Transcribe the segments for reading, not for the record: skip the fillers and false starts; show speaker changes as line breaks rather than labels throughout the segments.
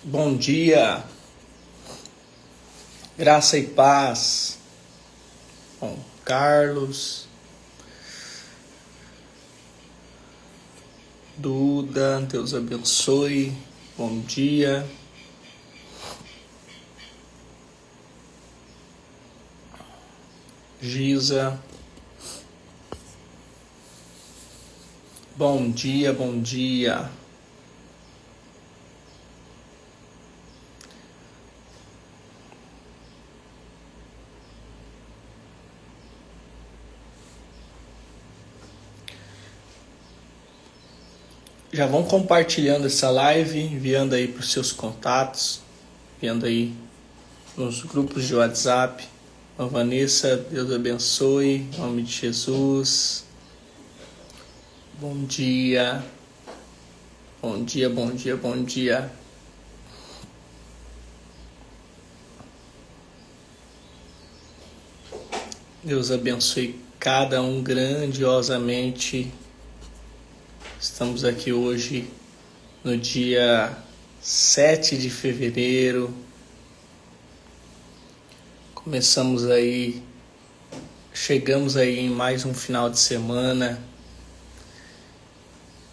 Bom dia, graça e paz. Bom, Carlos, Duda, Deus abençoe. Bom dia. Giza. Bom dia, bom dia. Já vão compartilhando essa live, enviando aí para os seus contatos, enviando aí nos grupos de WhatsApp. A Vanessa, Deus abençoe, em nome de Jesus. Bom dia. Bom dia, bom dia, bom dia. Deus abençoe cada um grandiosamente. Estamos aqui hoje no dia 7 de fevereiro. Chegamos aí em mais um final de semana.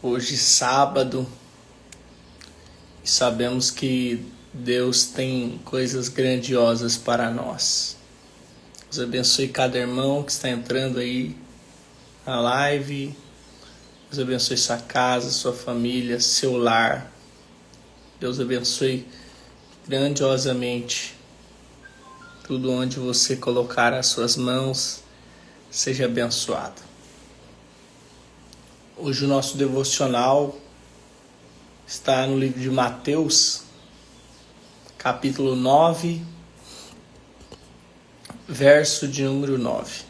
Hoje sábado. E sabemos que Deus tem coisas grandiosas para nós. Deus abençoe cada irmão que está entrando aí na live. Deus abençoe sua casa, sua família, seu lar. Deus abençoe grandiosamente tudo onde você colocar as suas mãos, seja abençoado. Hoje o nosso devocional está no livro de Mateus, capítulo 9, verso de número 9.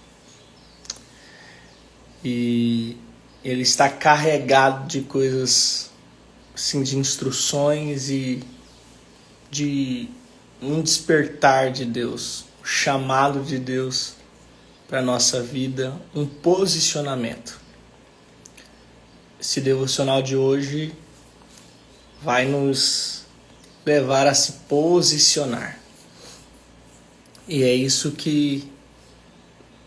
E ele está carregado de coisas, assim, de instruções e de um despertar de Deus, um chamado de Deus para a nossa vida, um posicionamento. Esse devocional de hoje vai nos levar a se posicionar. E é isso que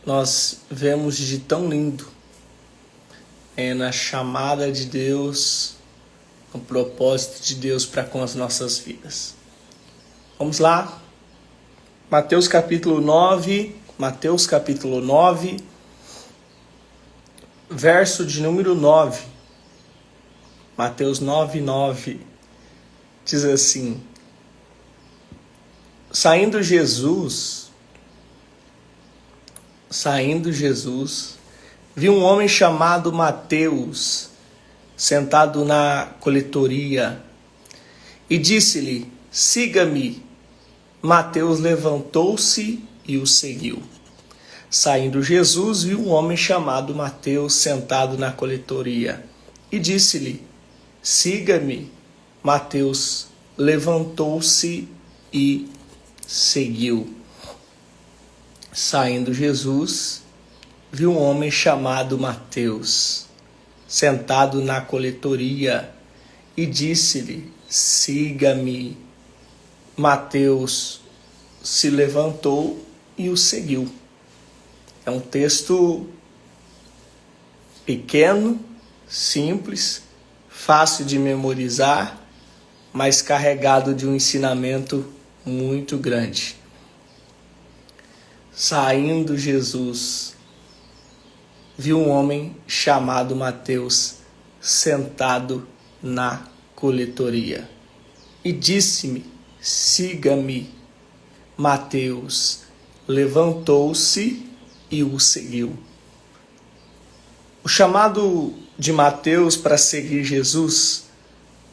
nós vemos de tão lindo. É na chamada de Deus, no propósito de Deus para com as nossas vidas. Vamos lá. Mateus capítulo 9, verso de número 9. Mateus 9, 9. Diz assim: Saindo Jesus, viu um homem chamado Mateus sentado na coletoria e disse-lhe: Siga-me. Mateus levantou-se e o seguiu. Saindo Jesus, viu um homem chamado Mateus sentado na coletoria e disse-lhe: Siga-me. Mateus levantou-se e seguiu. Saindo Jesus, viu um homem chamado Mateus sentado na coletoria e disse-lhe: Siga-me. Mateus se levantou e o seguiu. É um texto pequeno, simples, fácil de memorizar, mas carregado de um ensinamento muito grande. Saindo Jesus, viu um homem chamado Mateus sentado na coletoria e disse-me: Siga-me. Mateus levantou-se e o seguiu. O chamado de Mateus para seguir Jesus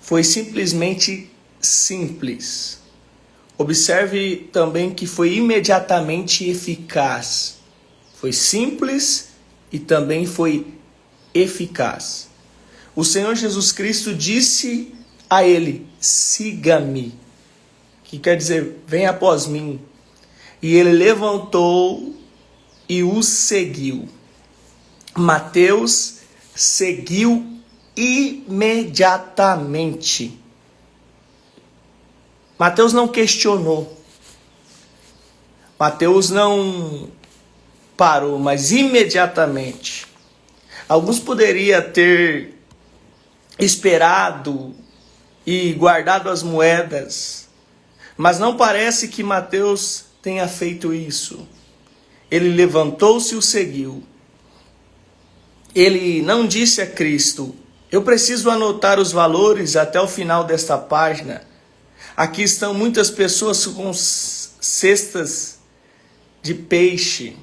foi simplesmente simples. Observe também que foi imediatamente eficaz. Foi simples e também foi eficaz. O Senhor Jesus Cristo disse a ele: Siga-me. Que quer dizer, vem após mim. E ele levantou e o seguiu. Mateus seguiu imediatamente. Mateus não questionou. Mateus não parou, mas imediatamente. Alguns poderiam ter esperado e guardado as moedas, mas não parece que Mateus tenha feito isso. Ele levantou-se e o seguiu. Ele não disse a Cristo: eu preciso anotar os valores até o final desta página. Aqui estão muitas pessoas com cestas de peixe.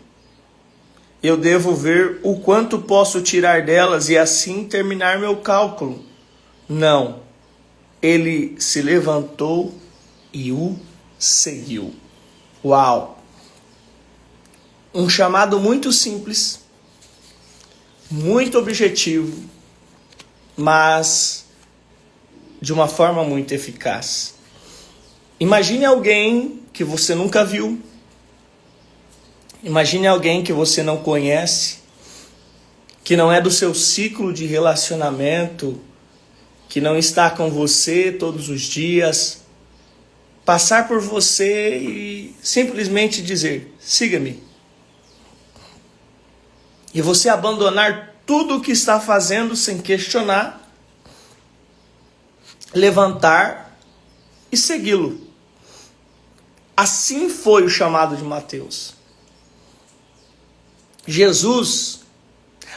Eu devo ver o quanto posso tirar delas e assim terminar meu cálculo. Não. Ele se levantou e o seguiu. Uau! Um chamado muito simples, muito objetivo, mas de uma forma muito eficaz. Imagine alguém que você nunca viu. Imagine alguém que você não conhece, que não é do seu ciclo de relacionamento, que não está com você todos os dias, passar por você e simplesmente dizer: siga-me. E você abandonar tudo o que está fazendo sem questionar, levantar e segui-lo. Assim foi o chamado de Mateus. Jesus,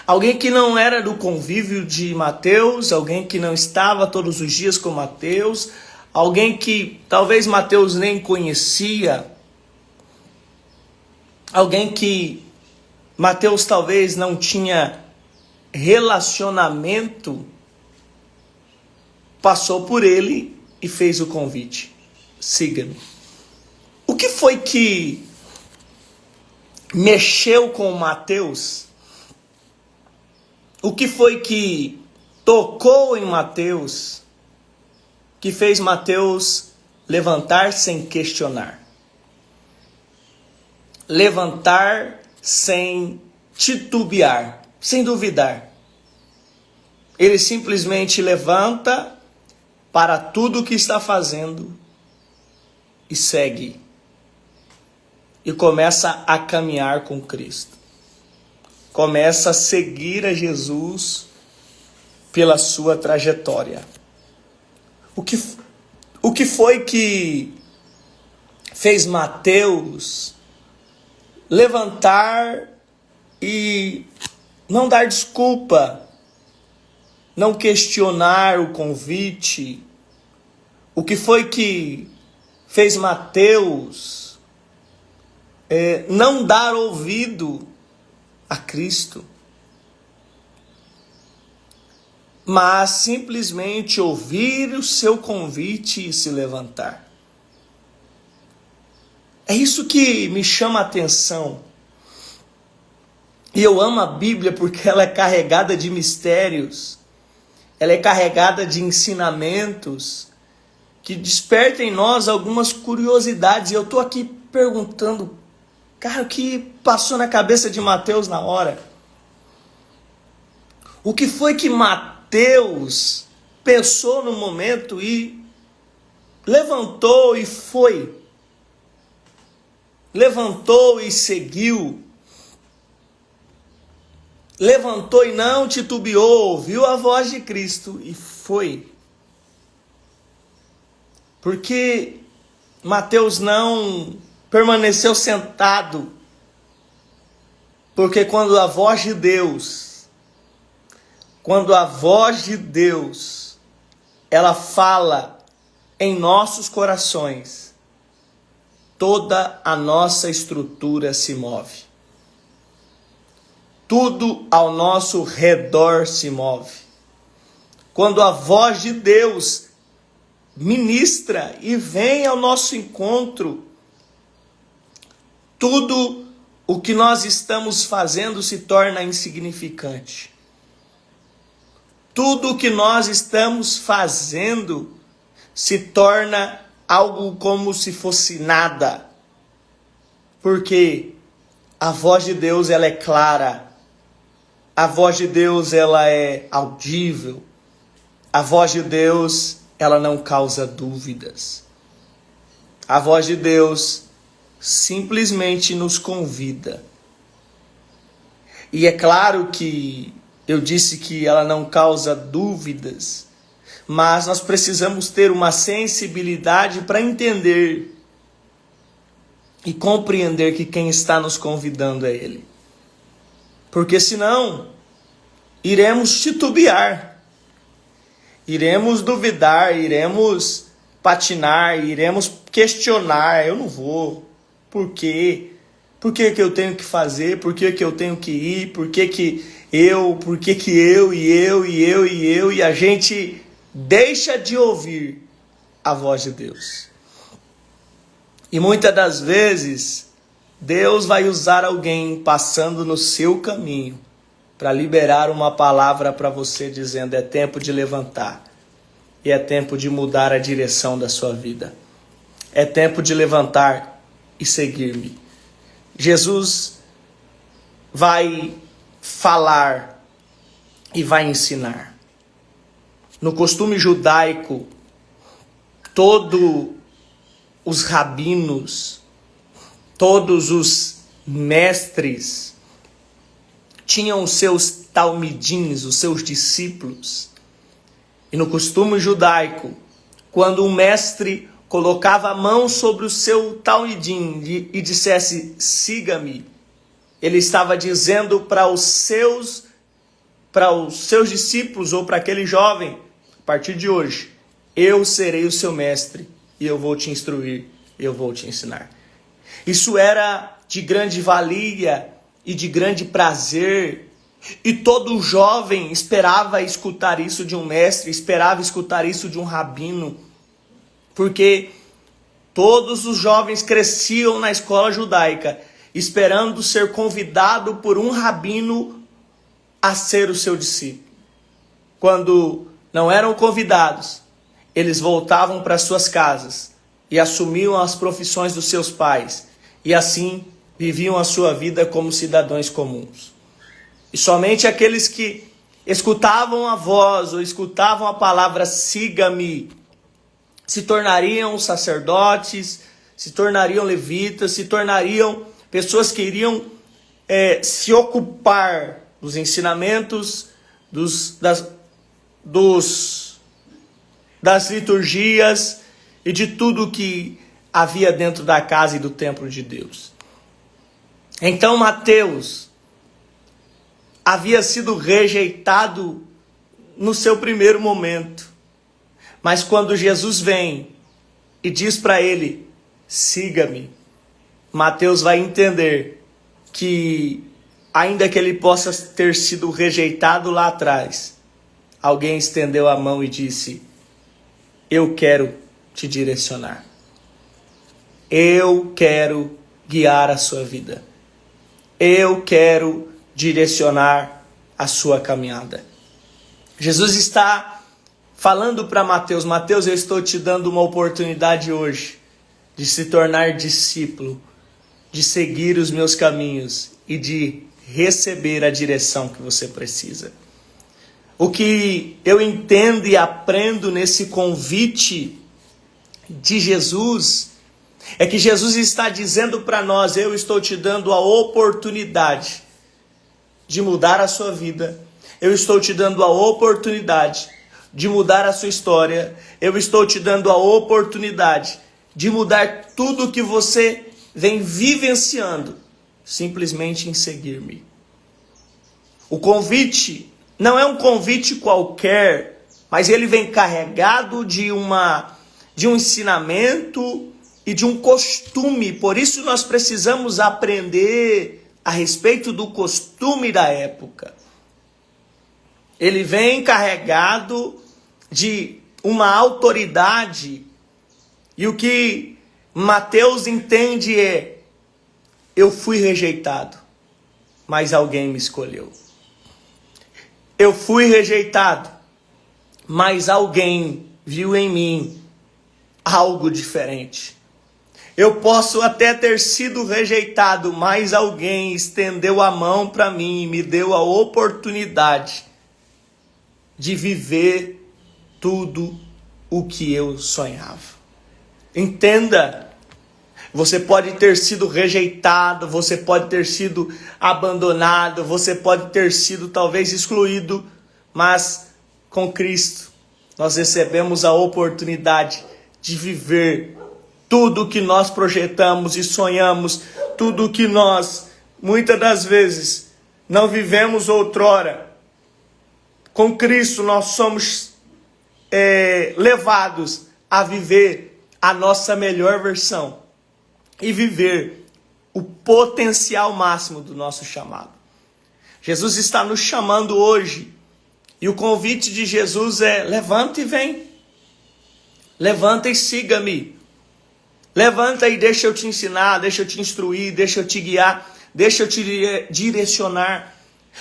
alguém que não era do convívio de Mateus, alguém que não estava todos os dias com Mateus, alguém que talvez Mateus nem conhecia, alguém que Mateus talvez não tinha relacionamento, passou por ele e fez o convite: siga-me. O que foi que mexeu com Mateus? O que foi que tocou em Mateus, que fez Mateus levantar sem questionar? Levantar sem titubear, sem duvidar. Ele simplesmente levanta para tudo o que está fazendo e segue. E começa a caminhar com Cristo. Começa a seguir a Jesus pela sua trajetória. O que foi que fez Mateus levantar e não dar desculpa, não questionar o convite? O que foi que fez Mateus não dar ouvido a Cristo, mas simplesmente ouvir o seu convite e se levantar? É isso que me chama a atenção. E eu amo a Bíblia porque ela é carregada de mistérios, ela é carregada de ensinamentos que despertam em nós algumas curiosidades. E eu estou aqui perguntando, cara, o que passou na cabeça de Mateus na hora? O que foi que Mateus pensou no momento e levantou e foi? Levantou e seguiu. Levantou e não titubeou, ouviu a voz de Cristo e foi. Porque Mateus não permaneceu sentado, porque quando a voz de Deus, ela fala em nossos corações, toda a nossa estrutura se move. Tudo ao nosso redor se move. Quando a voz de Deus ministra e vem ao nosso encontro, tudo o que nós estamos fazendo se torna insignificante. Tudo o que nós estamos fazendo se torna algo como se fosse nada. Porque a voz de Deus, ela é clara. A voz de Deus, ela é audível. A voz de Deus, ela não causa dúvidas. A voz de Deus simplesmente nos convida. E é claro que eu disse que ela não causa dúvidas, mas nós precisamos ter uma sensibilidade para entender e compreender que quem está nos convidando é Ele. Porque senão, iremos titubear, iremos duvidar, iremos patinar, iremos questionar. Eu não vou. Por quê? Por que que eu tenho que fazer? Por que que eu tenho que ir? Por que que eu? Por que que eu? E a gente deixa de ouvir a voz de Deus. E muitas das vezes, Deus vai usar alguém passando no seu caminho para liberar uma palavra para você dizendo: é tempo de levantar. E é tempo de mudar a direção da sua vida. É tempo de levantar e seguir-me. Jesus vai falar e vai ensinar. No costume judaico, todos os rabinos, todos os mestres tinham os seus talmidins, os seus discípulos. E no costume judaico, quando um mestre colocava a mão sobre o seu talmidim e dissesse: siga-me, ele estava dizendo para os seus discípulos ou para aquele jovem: a partir de hoje, eu serei o seu mestre e eu vou te instruir, eu vou te ensinar. Isso era de grande valia e de grande prazer. E todo jovem esperava escutar isso de um mestre, esperava escutar isso de um rabino, porque todos os jovens cresciam na escola judaica, esperando ser convidado por um rabino a ser o seu discípulo. Quando não eram convidados, eles voltavam para suas casas e assumiam as profissões dos seus pais, e assim viviam a sua vida como cidadãos comuns. E somente aqueles que escutavam a voz ou escutavam a palavra siga-me se tornariam sacerdotes, se tornariam levitas, se tornariam pessoas que iriam se ocupar dos ensinamentos, das liturgias e de tudo que havia dentro da casa e do templo de Deus. Então Mateus havia sido rejeitado no seu primeiro momento. Mas quando Jesus vem e diz para ele: siga-me, Mateus vai entender que, ainda que ele possa ter sido rejeitado lá atrás, alguém estendeu a mão e disse: eu quero te direcionar. Eu quero guiar a sua vida. Eu quero direcionar a sua caminhada. Jesus está falando para Mateus: Mateus, eu estou te dando uma oportunidade hoje de se tornar discípulo, de seguir os meus caminhos e de receber a direção que você precisa. O que eu entendo e aprendo nesse convite de Jesus é que Jesus está dizendo para nós: eu estou te dando a oportunidade de mudar a sua vida. Eu estou te dando a oportunidade de mudar a sua história. Eu estou te dando a oportunidade de mudar tudo que você vem vivenciando, simplesmente em seguir-me. O convite não é um convite qualquer, mas ele vem carregado de um ensinamento e de um costume. Por isso nós precisamos aprender a respeito do costume da época. Ele vem carregado de uma autoridade, e o que Mateus entende é: eu fui rejeitado, mas alguém me escolheu. Eu fui rejeitado, mas alguém viu em mim algo diferente. Eu posso até ter sido rejeitado, mas alguém estendeu a mão para mim e me deu a oportunidade de viver tudo o que eu sonhava. Entenda Você pode ter sido rejeitado, você pode ter sido abandonado, você pode ter sido talvez excluído, mas com Cristo nós recebemos a oportunidade de viver tudo o que nós projetamos e sonhamos, tudo o que nós, muitas das vezes, não vivemos outrora. Com Cristo nós somos levados a viver a nossa melhor versão e viver o potencial máximo do nosso chamado. Jesus está nos chamando hoje e o convite de Jesus é: levanta e vem. Levanta e siga-me. Levanta e deixa eu te ensinar, deixa eu te instruir, deixa eu te guiar, deixa eu te direcionar.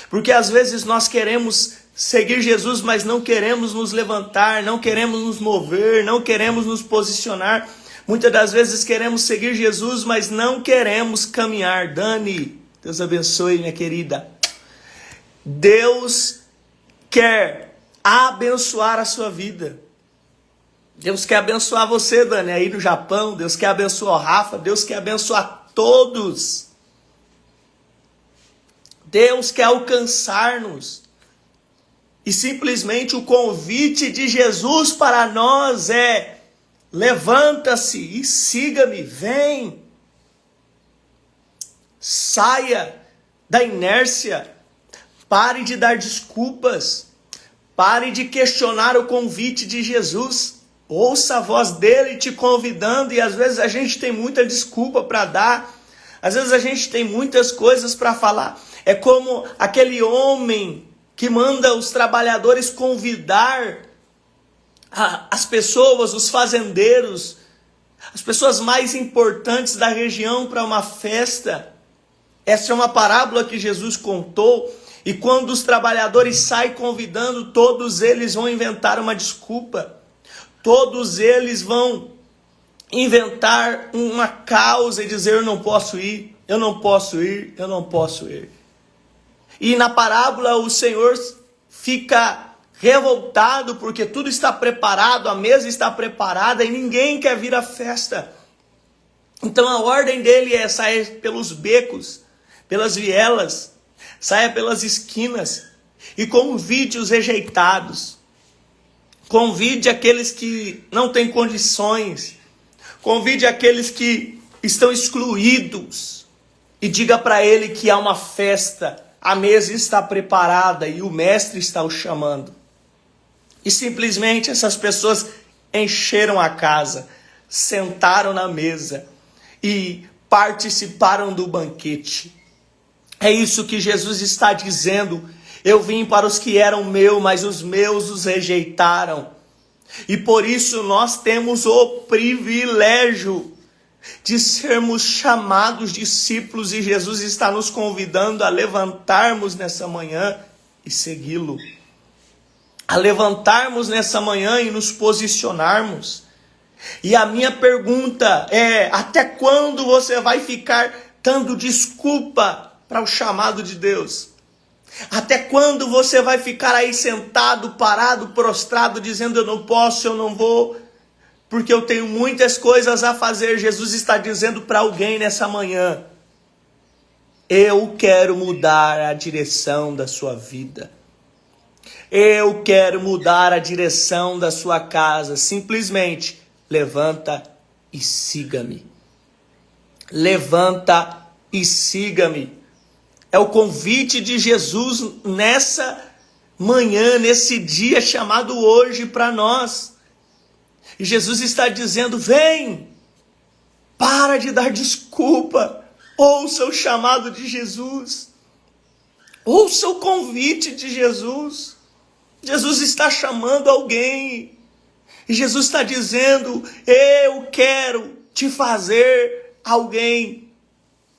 Porque às vezes nós queremos seguir Jesus, mas não queremos nos levantar, não queremos nos mover, não queremos nos posicionar. Muitas das vezes queremos seguir Jesus, mas não queremos caminhar. Dani, Deus abençoe, minha querida. Deus quer abençoar a sua vida. Deus quer abençoar você, Dani, aí no Japão. Deus quer abençoar o Rafa. Deus quer abençoar todos. Deus quer alcançar-nos. E simplesmente o convite de Jesus para nós é: levanta-se e siga-me, vem. Saia da inércia. Pare de dar desculpas. Pare de questionar o convite de Jesus. Ouça a voz dele te convidando, e às vezes a gente tem muita desculpa para dar, às vezes a gente tem muitas coisas para falar. É como aquele homem que manda os trabalhadores convidar as pessoas, os fazendeiros, as pessoas mais importantes da região para uma festa. Essa é uma parábola que Jesus contou, e quando os trabalhadores saem convidando, todos eles vão inventar uma desculpa. Todos eles vão inventar uma causa e dizer: eu não posso ir, eu não posso ir, eu não posso ir. E na parábola o Senhor fica revoltado porque tudo está preparado, a mesa está preparada e ninguém quer vir à festa. Então a ordem dele é: saia pelos becos, pelas vielas, saia pelas esquinas e convide os rejeitados. Convide aqueles que não têm condições. Convide aqueles que estão excluídos. E diga para ele que há uma festa. A mesa está preparada e o mestre está o chamando. E simplesmente essas pessoas encheram a casa, sentaram na mesa e participaram do banquete. É isso que Jesus está dizendo. Eu vim para os que eram meus, mas os meus os rejeitaram. E por isso nós temos o privilégio de sermos chamados discípulos, e Jesus está nos convidando a levantarmos nessa manhã e segui-lo. A levantarmos nessa manhã e nos posicionarmos. E a minha pergunta é: até quando você vai ficar dando desculpa para o chamado de Deus? Até quando você vai ficar aí sentado, parado, prostrado, dizendo: eu não posso, eu não vou, porque eu tenho muitas coisas a fazer? Jesus está dizendo para alguém nessa manhã: eu quero mudar a direção da sua vida. Eu quero mudar a direção da sua casa. Simplesmente levanta e siga-me. Levanta e siga-me. É o convite de Jesus nessa manhã, nesse dia chamado hoje para nós. E Jesus está dizendo: vem, para de dar desculpa, ouça o chamado de Jesus, ouça o convite de Jesus. Jesus está chamando alguém, e Jesus está dizendo: eu quero te fazer alguém.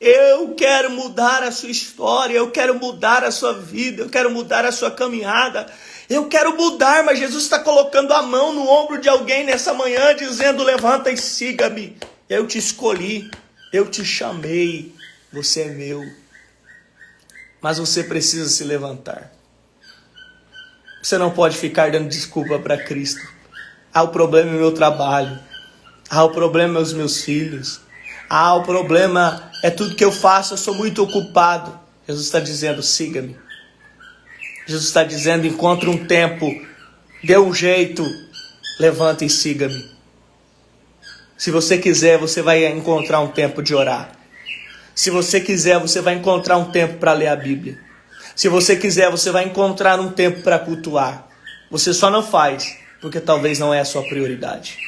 Eu quero mudar a sua história, eu quero mudar a sua vida, eu quero mudar a sua caminhada. Eu quero mudar, mas Jesus está colocando a mão no ombro de alguém nessa manhã, dizendo: levanta e siga-me. Eu te escolhi, eu te chamei, você é meu. Mas você precisa se levantar. Você não pode ficar dando desculpa para Cristo. O problema é o meu trabalho. O problema é os meus filhos. Ah, o problema é tudo que eu faço, eu sou muito ocupado. Jesus está dizendo, siga-me. Jesus está dizendo, encontre um tempo, dê um jeito, levanta e siga-me. Se você quiser, você vai encontrar um tempo de orar. Se você quiser, você vai encontrar um tempo para ler a Bíblia. Se você quiser, você vai encontrar um tempo para cultuar. Você só não faz, porque talvez não é a sua prioridade.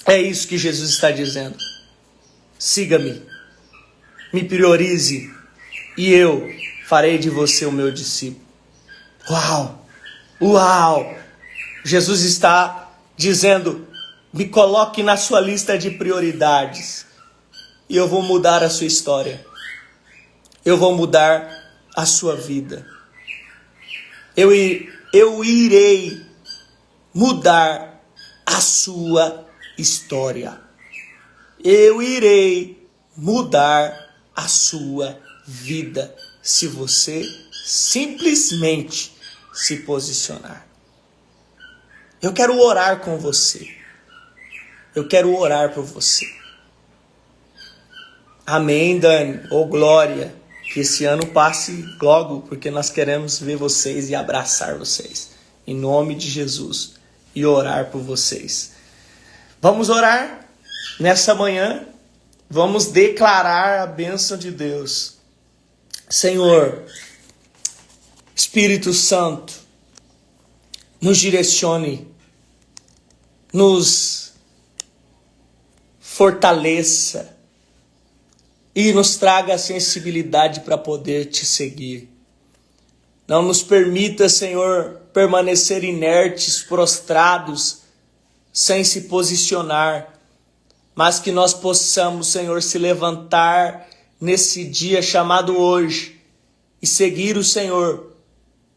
É isso que Jesus está dizendo. Siga-me, me priorize, e eu farei de você o meu discípulo. Uau! Uau! Jesus está dizendo, me coloque na sua lista de prioridades, e eu vou mudar a sua história. Eu vou mudar a sua vida. Eu irei mudar a sua história. Eu irei mudar a sua vida se você simplesmente se posicionar. Eu quero orar com você. Eu quero orar por você. Amém, Dani. Oh, glória. Que esse ano passe logo, porque nós queremos ver vocês e abraçar vocês. Em nome de Jesus. E orar por vocês. Vamos orar nessa manhã. Vamos declarar a bênção de Deus. Senhor, Espírito Santo, nos direcione, nos fortaleça e nos traga a sensibilidade para poder te seguir. Não nos permita, Senhor, permanecer inertes, prostrados, sem se posicionar, mas que nós possamos, Senhor, se levantar nesse dia chamado hoje e seguir o Senhor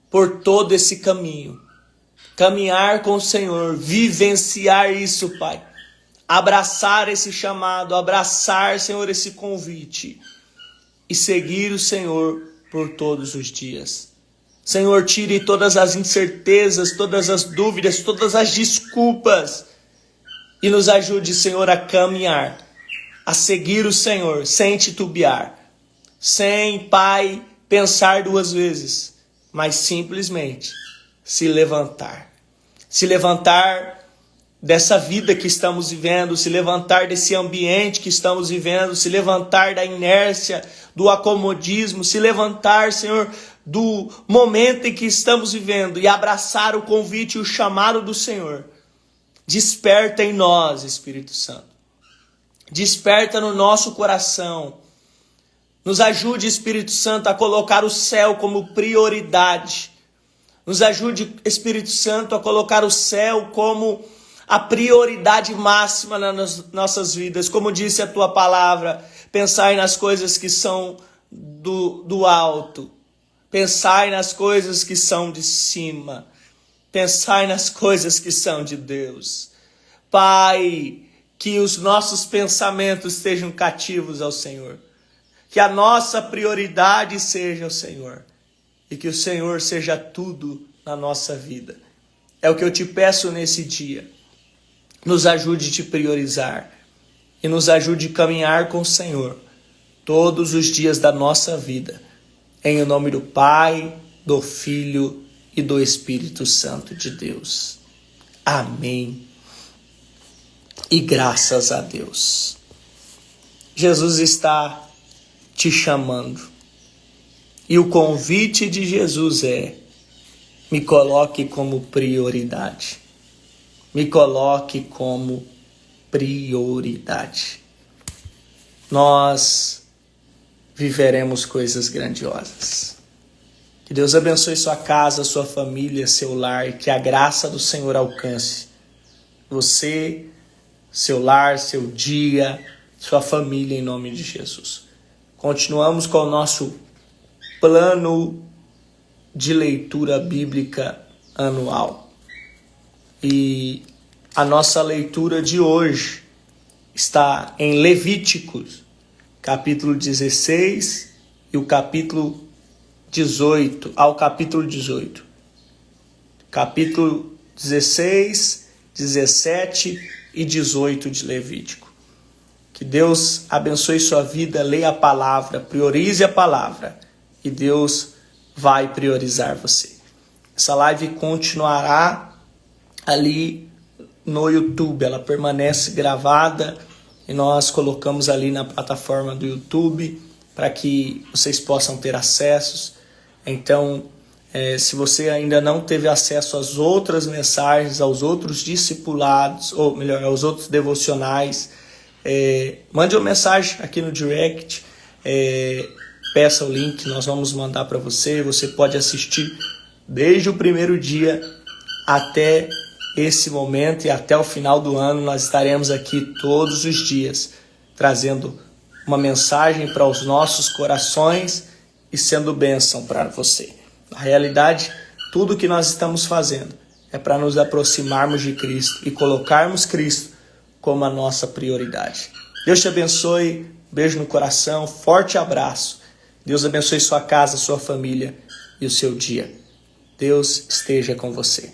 por todo esse caminho. Caminhar com o Senhor, vivenciar isso, Pai. Abraçar esse chamado, abraçar, Senhor, esse convite e seguir o Senhor por todos os dias. Senhor, tire todas as incertezas, todas as dúvidas, todas as desculpas e nos ajude, Senhor, a caminhar, a seguir o Senhor sem titubear, sem, Pai, pensar duas vezes, mas simplesmente se levantar. Se levantar dessa vida que estamos vivendo, se levantar desse ambiente que estamos vivendo, se levantar da inércia, do acomodismo, se levantar, Senhor, do momento em que estamos vivendo e abraçar o convite e o chamado do Senhor. Desperta em nós, Espírito Santo. Desperta no nosso coração. Nos ajude, Espírito Santo, a colocar o céu como prioridade. Nos ajude, Espírito Santo, a colocar o céu como a prioridade máxima nas nossas vidas. Como disse a tua palavra, pensai nas coisas que são do alto. Pensai nas coisas que são de cima. Pensai nas coisas que são de Deus. Pai, que os nossos pensamentos estejam cativos ao Senhor. Que a nossa prioridade seja o Senhor. E que o Senhor seja tudo na nossa vida. É o que eu te peço nesse dia. Nos ajude a te priorizar. E nos ajude a caminhar com o Senhor. Todos os dias da nossa vida. Em nome do Pai, do Filho e do Espírito Santo de Deus. Amém. E graças a Deus. Jesus está te chamando. E o convite de Jesus é: me coloque como prioridade. Me coloque como prioridade. Nós viveremos coisas grandiosas. Que Deus abençoe sua casa, sua família, seu lar, e que a graça do Senhor alcance você, seu lar, seu dia, sua família, em nome de Jesus. Continuamos com o nosso plano de leitura bíblica anual. E a nossa leitura de hoje está em Levíticos, capítulo 16 e o capítulo 18, ao capítulo 18. Capítulo 16, 17 e 18 de Levítico. Que Deus abençoe sua vida, leia a palavra, priorize a palavra e Deus vai priorizar você. Essa live continuará ali no YouTube, ela permanece gravada e nós colocamos ali na plataforma do YouTube para que vocês possam ter acessos. Então, se você ainda não teve acesso às outras mensagens, aos outros discipulados, ou melhor, aos outros devocionais, mande uma mensagem aqui no direct, peça o link, nós vamos mandar para você. Você pode assistir desde o primeiro dia até esse momento e até o final do ano. Nós estaremos aqui todos os dias trazendo uma mensagem para os nossos corações e sendo bênção para você. Na realidade, tudo que nós estamos fazendo é para nos aproximarmos de Cristo e colocarmos Cristo como a nossa prioridade. Deus te abençoe, beijo no coração, forte abraço. Deus abençoe sua casa, sua família e o seu dia. Deus esteja com você.